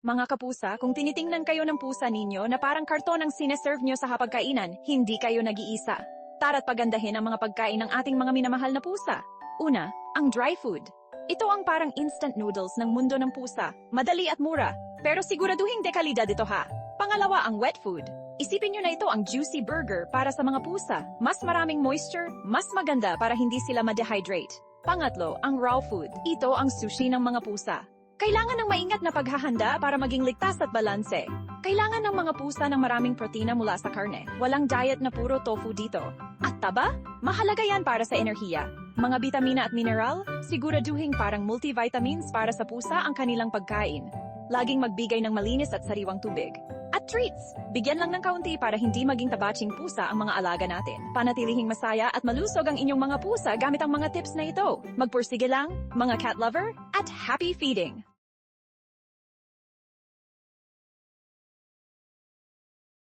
Mga kapusa, kung tinitingnan kayo ng pusa ninyo na parang karton ang sineserve nyo sa hapagkainan, hindi kayo nag-iisa. Tara't pagandahin ang mga pagkain ng ating mga minamahal na pusa. Una, ang dry food. Ito ang parang instant noodles ng mundo ng pusa. Madali at mura, pero siguraduhin dekalidad ito ha. Pangalawa, ang wet food. Isipin nyo na ito ang juicy burger para sa mga pusa. Mas maraming moisture, mas maganda para hindi sila ma-dehydrate. Pangatlo, ang raw food. Ito ang sushi ng mga pusa. Kailangan ng maingat na paghahanda para maging ligtas at balanse. Kailangan ng mga pusa ng maraming protina mula sa karne. Walang diet na puro tofu dito. At taba? Mahalaga yan para sa enerhiya. Mga bitamina at mineral, siguraduhin parang multivitamins para sa pusa ang kanilang pagkain. Laging magbigay ng malinis at sariwang tubig. At treats, bigyan lang ng kaunti para hindi maging tabaching pusa ang mga alaga natin. Panatilihing masaya at malusog ang inyong mga pusa gamit ang mga tips na ito. Magpursige lang, mga cat lover, at happy feeding!